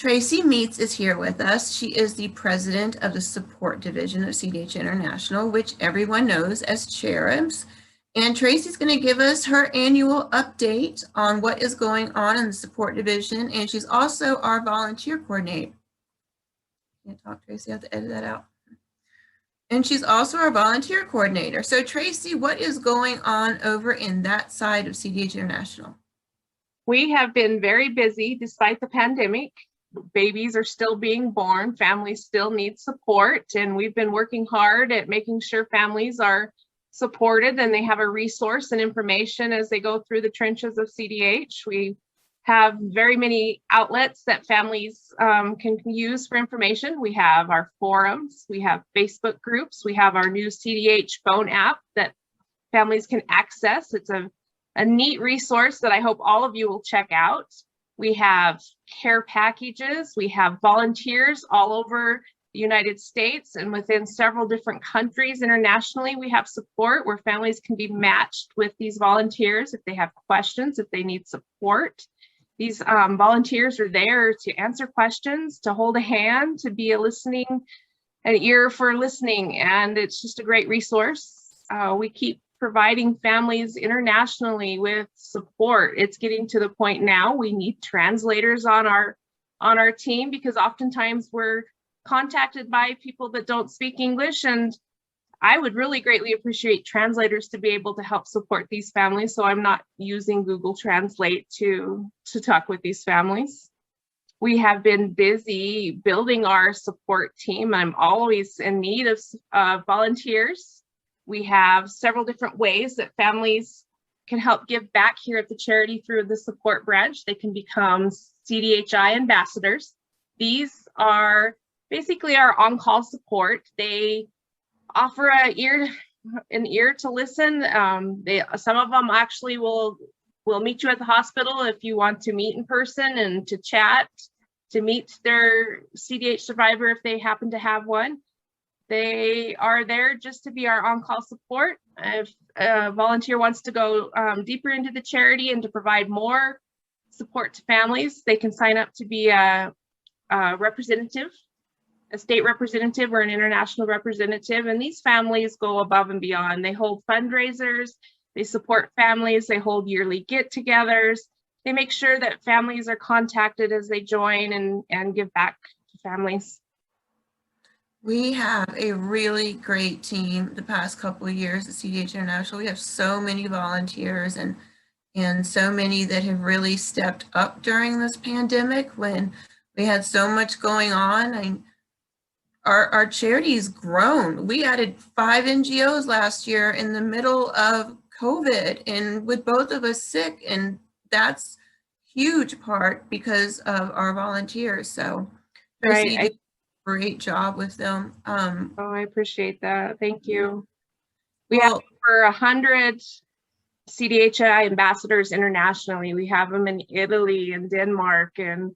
Tracy Meets is here with us. She is the president of the support division of CDH International, which everyone knows as Cherubs. And Tracy's going to give us her annual update on what is going on in the support division. And she's also our volunteer coordinator. Can't talk, Tracy, I have to edit that out. And she's also our volunteer coordinator. So Tracy, what is going on over in that side of CDH International? We have been very busy despite the pandemic. Babies are still being born, families still need support, and we've been working hard at making sure families are supported and they have a resource and information as they go through the trenches of CDH. We have very many outlets that families can use for information. We have our forums, we have Facebook groups, we have our new CDH phone app that families can access. It's a neat resource that I hope all of you will check out. We have care packages, we have volunteers all over the United States and within several different countries internationally. We have support where families can be matched with these volunteers if they have questions, if they need support. These volunteers are there to answer questions, to hold a hand, to be an ear for listening, and it's just a great resource. We keep providing families internationally with support. It's getting to the point now we need translators on our team because oftentimes we're contacted by people that don't speak English, and I would really greatly appreciate translators to be able to help support these families, so I'm not using Google Translate to talk with these families. We have been busy building our support team. I'm always in need of volunteers. We have several different ways that families can help give back here at the charity through the support branch. They can become CDHI ambassadors. These are basically our on-call support. They offer an ear to listen. Some of them actually will meet you at the hospital if you want to meet in person and to chat, to meet their CDH survivor if they happen to have one. They are there just to be our on-call support. If a volunteer wants to go deeper into the charity and to provide more support to families, they can sign up to be a representative, a state representative or an international representative. And these families go above and beyond. They hold fundraisers, they support families, they hold yearly get-togethers. They make sure that families are contacted as they join and give back to families. We have a really great team the past couple of years at CDH International. We have so many volunteers and so many that have really stepped up during this pandemic when we had so much going on. Our charity's grown. We added 5 NGOs last year in the middle of COVID and with both of us sick, and that's huge part because of our volunteers. So Tracy, Right. Great job with them. I appreciate that. Thank you. We have over 100 CDHI ambassadors internationally. We have them in Italy and Denmark, and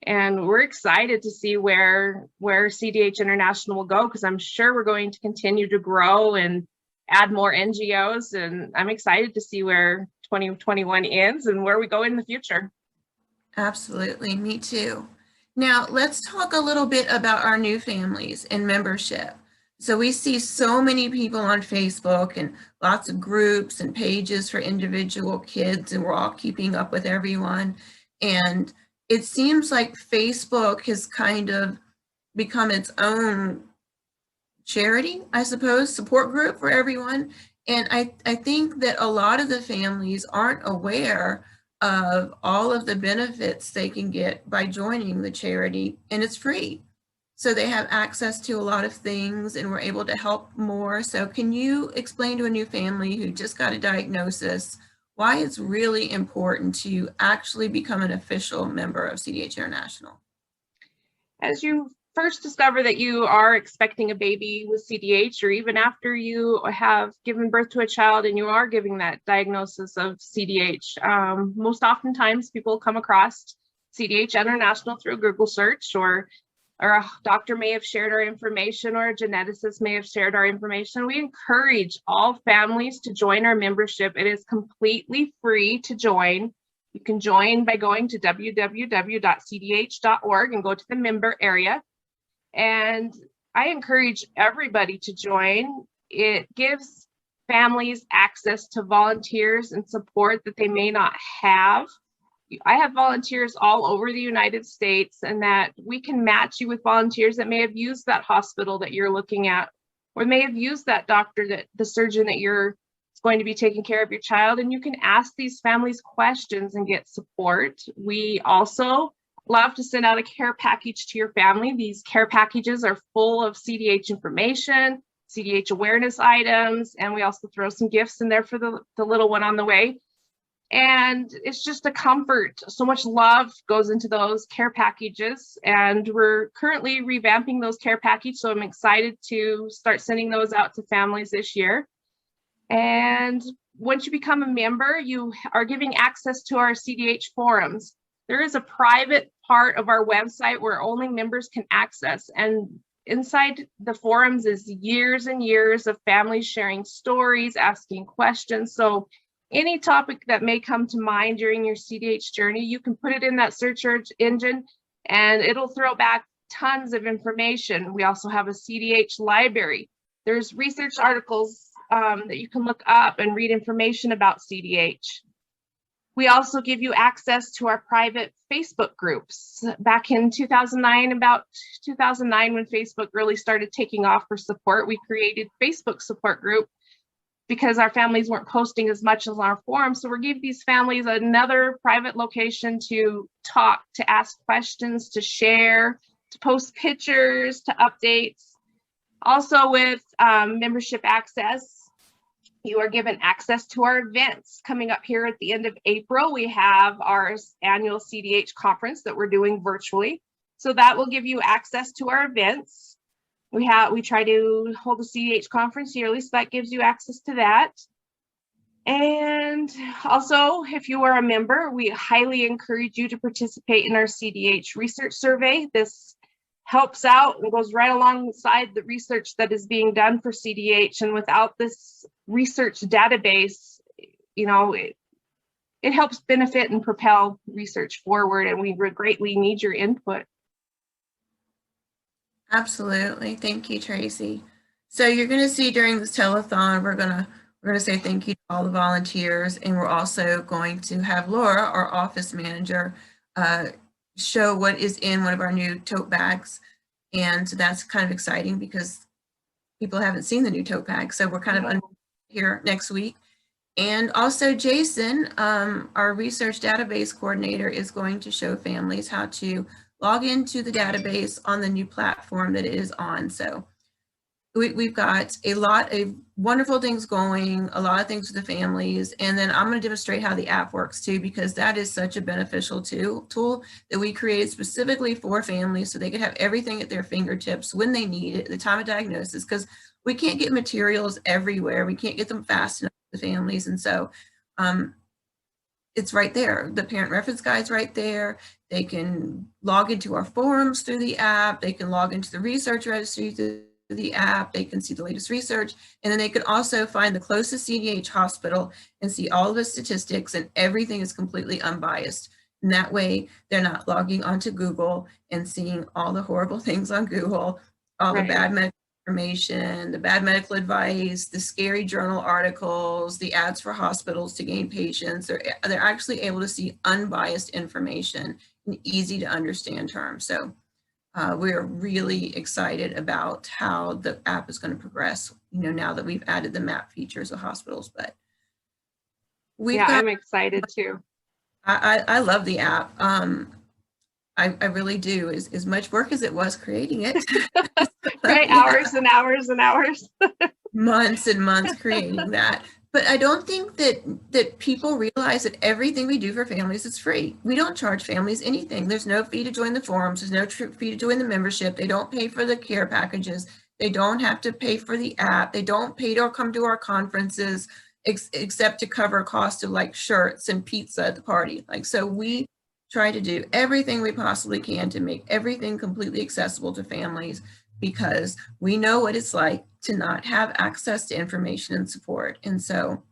we're excited to see where CDH International will go, because I'm sure we're going to continue to grow and add more NGOs, and I'm excited to see where 2021 ends and where we go in the future. Absolutely, me too. Now, let's talk a little bit about our new families and membership. So we see so many people on Facebook and lots of groups and pages for individual kids, and we're all keeping up with everyone. And it seems like Facebook has kind of become its own charity, I suppose, support group for everyone. And I think that a lot of the families aren't aware of all of the benefits they can get by joining the charity, and it's free. So they have access to a lot of things and we're able to help more. So can you explain to a new family who just got a diagnosis why it's really important to actually become an official member of CDH International? As you first discover that you are expecting a baby with CDH, or even after you have given birth to a child and you are giving that diagnosis of CDH, most oftentimes people come across CDH International through a Google search, or a doctor may have shared our information, or a geneticist may have shared our information. We encourage all families to join our membership. It is completely free to join. You can join by going to www.cdh.org and go to the member area. And I encourage everybody to join. It gives families access to volunteers and support that they may not have. I have volunteers all over the United States, and that we can match you with volunteers that may have used that hospital that you're looking at, or may have used that doctor, that the surgeon that you're going to be taking care of your child. And you can ask these families questions and get support. We also love to send out a care package to your family. These care packages are full of CDH information, CDH awareness items, and we also throw some gifts in there for the little one on the way. And it's just a comfort. So much love goes into those care packages, and we're currently revamping those care packages. So I'm excited to start sending those out to families this year. And once you become a member, you are giving access to our CDH forums. There is a private part of our website where only members can access. And inside the forums is years and years of families sharing stories, asking questions. So any topic that may come to mind during your CDH journey, you can put it in that search engine and it'll throw back tons of information. We also have a CDH library. There's research articles that you can look up and read information about CDH. We also give you access to our private Facebook groups. Back in 2009, about 2009, when Facebook really started taking off for support, we created Facebook support group because our families weren't posting as much as on our forum. So we're giving these families another private location to talk, to ask questions, to share, to post pictures, to updates. Also with membership access, you are given access to our events coming up here at the end of April. We have our annual CDH conference that we're doing virtually. So that will give you access to our events. We try to hold a CDH conference yearly, so that gives you access to that. And also, if you are a member, we highly encourage you to participate in our CDH research survey. This helps out and goes right alongside the research that is being done for CDH. And without this research database, you know, it helps benefit and propel research forward, and we greatly need your input. Absolutely. Thank you, Tracy. So you're going to see during this telethon, we're going to say thank you to all the volunteers, and we're also going to have Laura, our office manager, show what is in one of our new tote bags. And so that's kind of exciting because people haven't seen the new tote bag. So we're kind of here next week. And also Jason, our research database coordinator, is going to show families how to log into the database on the new platform that it is on. So we've got a lot of wonderful things going, a lot of things for the families. And then I'm going to demonstrate how the app works too, because that is such a beneficial tool that we created specifically for families so they could have everything at their fingertips when they need it at the time of diagnosis, because we can't get materials everywhere. We can't get them fast enough for the families. And so it's right there. The parent reference guide's right there. They can log into our forums through the app. They can log into the research registry through the app. They can see the latest research, and then they can also find the closest CDH hospital and see all of the statistics, and everything is completely unbiased. And that way they're not logging onto Google and seeing all the horrible things on Google, all the bad medical information, the bad medical advice, the scary journal articles, the ads for hospitals to gain patients. They're actually able to see unbiased information in easy to understand terms. So we're really excited about how the app is going to progress, you know, now that we've added the map features of hospitals. But I'm excited too. I love the app. I really do. As much work as it was creating it. Right, hours and hours and hours. Months and months creating that. But I don't think that people realize that everything we do for families is free. We don't charge families anything. There's no fee to join the forums. There's no fee to join the membership. They don't pay for the care packages. They don't have to pay for the app. They don't pay to come to our conferences except to cover cost of like shirts and pizza at the party. Like, so we try to do everything we possibly can to make everything completely accessible to families, because we know what it's like to not have access to information and support. And so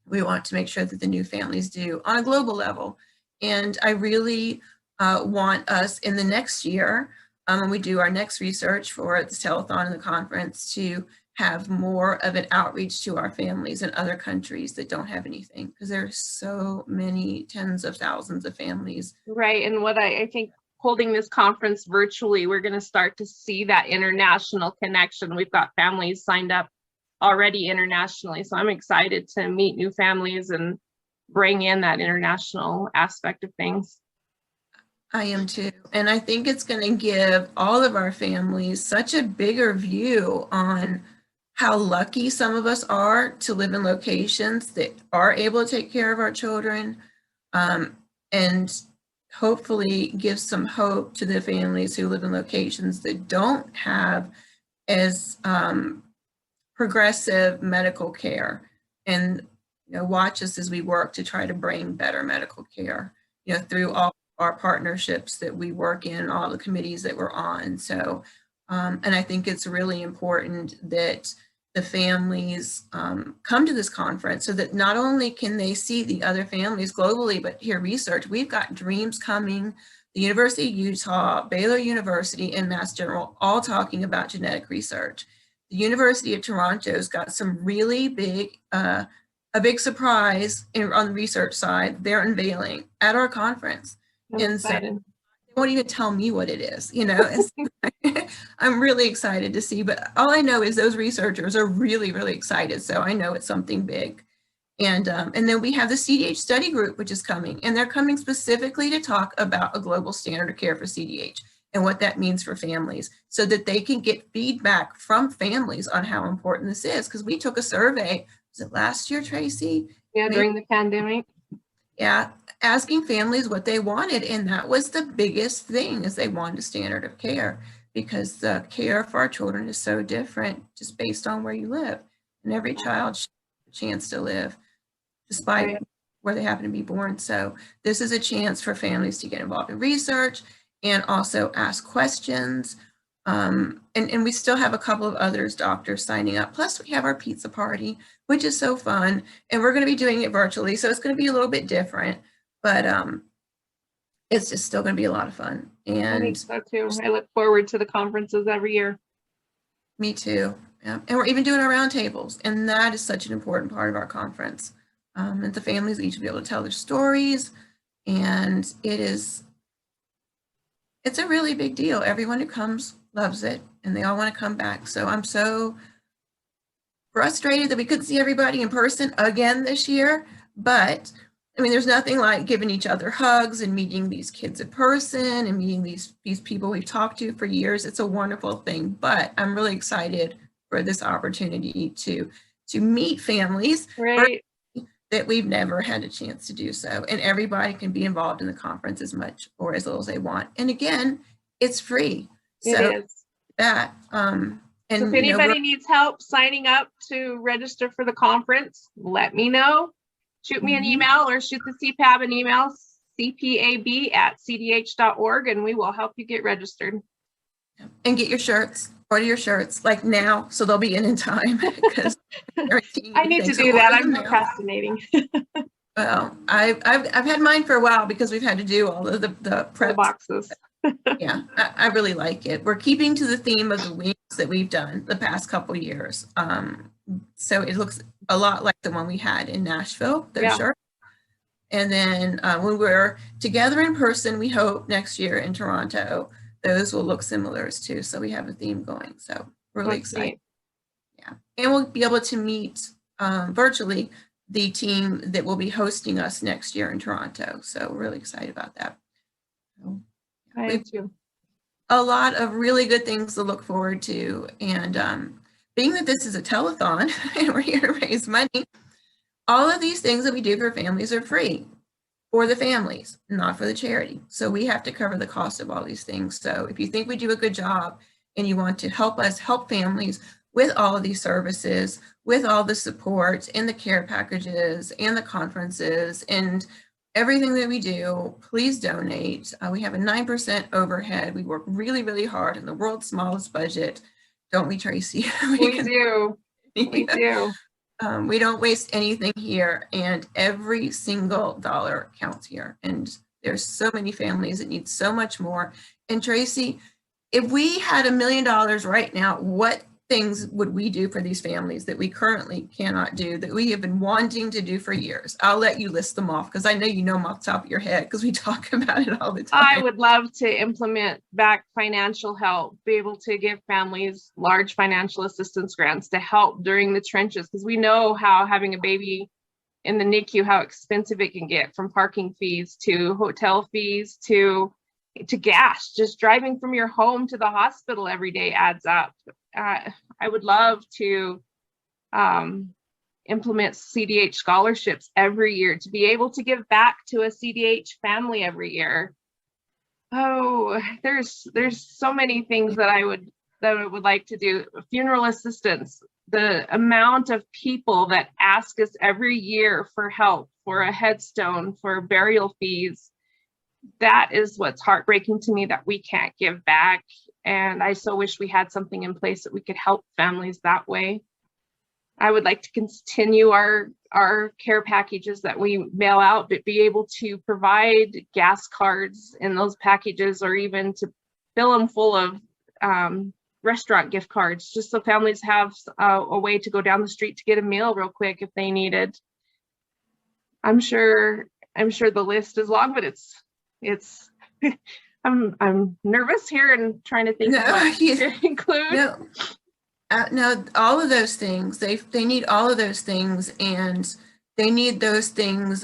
we want to make sure that the new families do on a global level. And I really want us in the next year, when we do our next research for the telethon and the conference, to have more of an outreach to our families in other countries that don't have anything, because there are so many tens of thousands of families. Right. And what I think holding this conference virtually, we're going to start to see that international connection. We've got families signed up already internationally. So I'm excited to meet new families and bring in that international aspect of things. I am too. And I think it's going to give all of our families such a bigger view on how lucky some of us are to live in locations that are able to take care of our children, and hopefully give some hope to the families who live in locations that don't have as progressive medical care, and watch us as we work to try to bring better medical care through all our partnerships that we work in, all the committees that we're on. So and I think it's really important that the families come to this conference so that not only can they see the other families globally, but hear research. We've got Dreams coming, the University of Utah, Baylor University, and Mass General all talking about genetic research. The University of Toronto's got some really big, a big surprise on the research side they're unveiling at our conference. And so they won't even tell me what it is, I'm really excited to see, but all I know is those researchers are really, really excited. So I know it's something big. And then we have the CDH study group, which is coming, and they're coming specifically to talk about a global standard of care for CDH and what that means for families, so that they can get feedback from families on how important this is. Because we took a survey, was it last year, Tracy? Yeah, during the pandemic. Yeah, asking families what they wanted, and that was the biggest thing, is they wanted a standard of care, because the care for our children is so different just based on where you live, and every child should have a chance to live despite where they happen to be born. So this is a chance for families to get involved in research and also ask questions. And we still have a couple of others, doctors, signing up. Plus we have our pizza party, which is so fun. And we're going to be doing it virtually. So it's going to be a little bit different, but it's just still going to be a lot of fun. And I think so too. I look forward to the conferences every year. Me too. Yeah. And we're even doing our roundtables. And that is such an important part of our conference. And the families each will be able to tell their stories. And it's a really big deal. Everyone who comes loves it, and they all want to come back. So I'm so frustrated that we couldn't see everybody in person again this year. But I mean, there's nothing like giving each other hugs and meeting these kids in person and meeting these people we've talked to for years. It's a wonderful thing. But I'm really excited for this opportunity to meet families. Right. That we've never had a chance to do so. And everybody can be involved in the conference as much or as little as they want. And again, it's free. So it is. That, and so if anybody needs help signing up to register for the conference, let me know. Shoot me an email or shoot the CPAB an email, cpab@cdh.org, and we will help you get registered. And get your shirts. Order your shirts like now, so they'll be in time. Because I need to do that. I'm procrastinating. Well, I've had mine for a while because we've had to do all of the prep boxes. Yeah, I really like it. We're keeping to the theme of the wings that we've done the past couple years. So it looks a lot like the one we had in Nashville, those shirts. And then when we're together in person, we hope next year in Toronto, those will look similar too. So we have a theme going. So really excited. Yeah. And we'll be able to meet virtually the team that will be hosting us next year in Toronto. So we're really excited about that. So, a lot of really good things to look forward to. And being that this is a telethon and we're here to raise money, all of these things that we do for families are free for the families, not for the charity. So we have to cover the cost of all these things. So if you think we do a good job and you want to help us help families with all of these services, with all the support and the care packages and the conferences and everything that we do, please donate. We have a 9% overhead. We work really, really hard in the world's smallest budget. Don't we, Tracy? We do. We do. We don't waste anything here, and every single dollar counts here. And there's so many families that need so much more. And Tracy, if we had $1 million right now, what things would we do for these families that we currently cannot do, that we have been wanting to do for years? I'll let you list them off because I know you know them off the top of your head because we talk about it all the time. I would love to implement back financial help, be able to give families large financial assistance grants to help during the trenches, because we know how having a baby in the NICU, how expensive it can get, from parking fees to hotel fees to gas. Just driving from your home to the hospital every day adds up. I would love to implement CDH scholarships every year, to be able to give back to a CDH family every year. Oh, there's so many things that I would like to do. Funeral assistance, the amount of people that ask us every year for help, for a headstone, for burial fees, that is what's heartbreaking to me, that we can't give back. And I so wish we had something in place that we could help families that way. I would like to continue our care packages that we mail out, but be able to provide gas cards in those packages, or even to fill them full of restaurant gift cards, just so families have a way to go down the street to get a meal real quick if they need it. I'm sure the list is long, but it's I'm nervous here and trying to think of what to include. No, all of those things, they need all of those things, and they need those things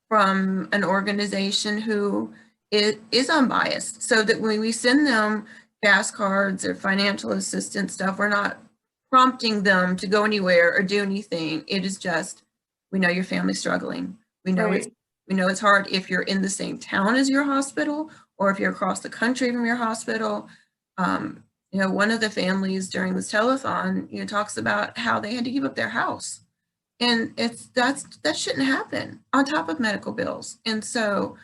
from an organization who is unbiased, so that when we send them gas cards or financial assistance stuff, we're not prompting them to go anywhere or do anything. It is just, we know your family's struggling. We know it's hard if you're in the same town as your hospital, or if you're across the country from your hospital. One of the families during this telethon, talks about how they had to give up their house, and that shouldn't happen on top of medical bills. And so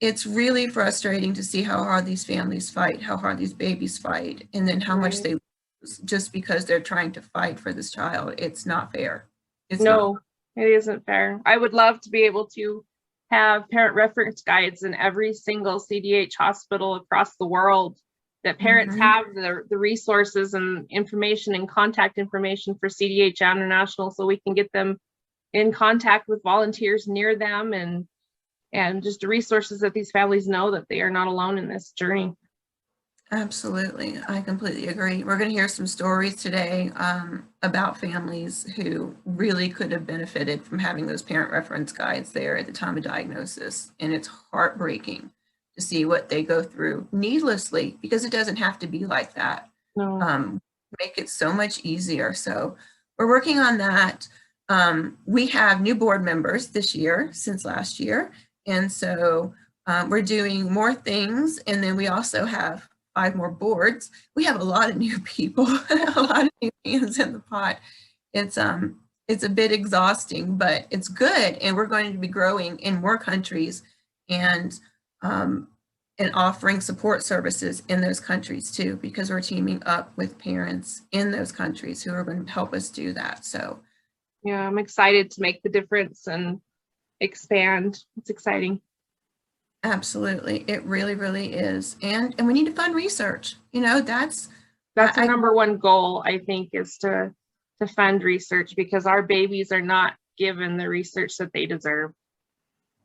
it's really frustrating to see how hard these families fight, how hard these babies fight, and then how much they lose just because they're trying to fight for this child. It's not fair. It isn't fair. I would love to be able to have parent reference guides in every single CDH hospital across the world, that parents have the resources and information and contact information for CDH International, so we can get them in contact with volunteers near them, and just the resources that these families know that they are not alone in this journey. Absolutely. I completely agree. We're going to hear some stories today about families who really could have benefited from having those parent reference guides there at the time of diagnosis. And it's heartbreaking to see what they go through needlessly, because it doesn't have to be like that. No. Make it so much easier. So we're working on that. We have new board members this year since last year. And so we're doing more things. And then we also have 5 more boards. We have a lot of new people, a lot of new hands in the pot. It's a bit exhausting, but it's good. And we're going to be growing in more countries, and offering support services in those countries too, because we're teaming up with parents in those countries who are going to help us do that. So yeah, I'm excited to make the difference and expand. It's exciting. Absolutely. It really, really is. And we need to fund research. That's our number one goal, I think, is to fund research, because our babies are not given the research that they deserve.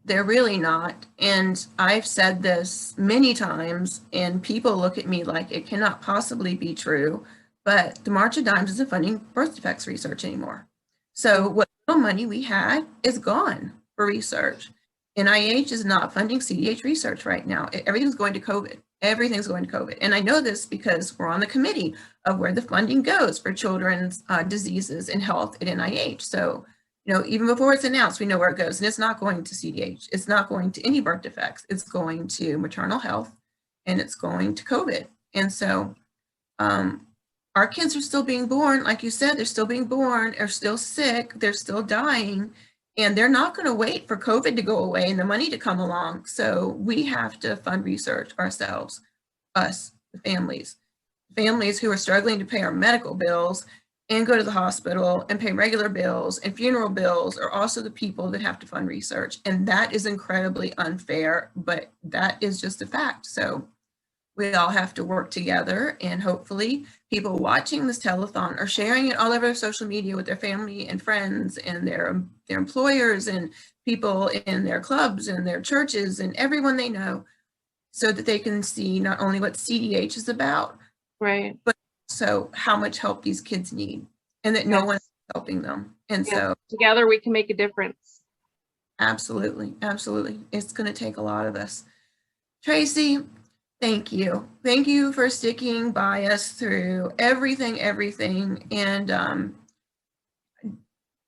They're really not. And I've said this many times, and people look at me like it cannot possibly be true, but the March of Dimes isn't funding birth defects research anymore. So what little money we had is gone for research. NIH is not funding CDH research right now. Everything's going to COVID. Everything's going to COVID. And I know this because we're on the committee of where the funding goes for children's diseases and health at NIH. So, even before it's announced, we know where it goes. And it's not going to CDH. It's not going to any birth defects. It's going to maternal health, and it's going to COVID. And so our kids are still being born. Like you said, they're still being born, are still sick, they're still dying. And they're not going to wait for COVID to go away and the money to come along. So we have to fund research ourselves, us, the families who are struggling to pay our medical bills, and go to the hospital and pay regular bills and funeral bills are also the people that have to fund research. And that is incredibly unfair, but that is just a fact. So we all have to work together, and hopefully people watching this telethon are sharing it all over social media with their family and friends and their employers and people in their clubs and their churches and everyone they know, so that they can see not only what CDH is about, right, but also how much help these kids need, and that no one is helping them. And so together we can make a difference. absolutely, absolutely. It's going to take a lot of us. Tracy, thank you. Thank you for sticking by us through everything. And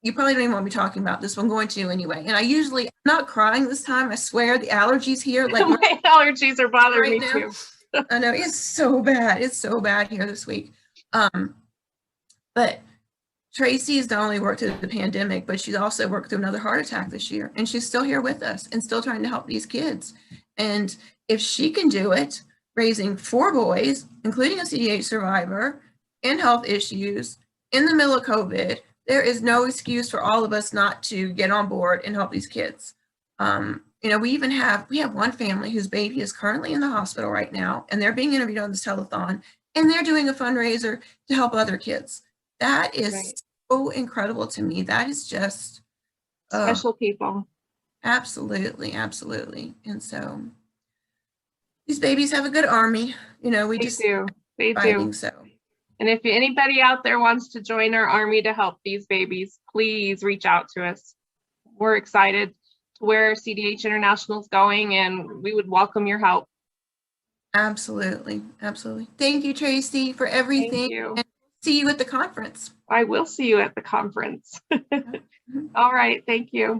you probably don't even want me talking about this, but I'm going to anyway. And I'm not crying this time. I swear the allergies here, like My allergies are bothering me too. I know, it's so bad. It's so bad here this week. But Tracy has not only worked through the pandemic, but she's also worked through another heart attack this year. And she's still here with us and still trying to help these kids. And if she can do it, raising 4 boys, including a CDH survivor, and health issues in the middle of COVID, there is no excuse for all of us not to get on board and help these kids. We have one family whose baby is currently in the hospital right now, and they're being interviewed on this telethon, and they're doing a fundraiser to help other kids. That is so incredible to me. That is just special people. Absolutely. And so these babies have a good army. They do. So. And if anybody out there wants to join our army to help these babies, please reach out to us. We're excited to where CDH International is going, and we would welcome your help. Absolutely. Thank you, Tracy, for everything. Thank you. And see you at the conference. I will see you at the conference. All right. Thank you.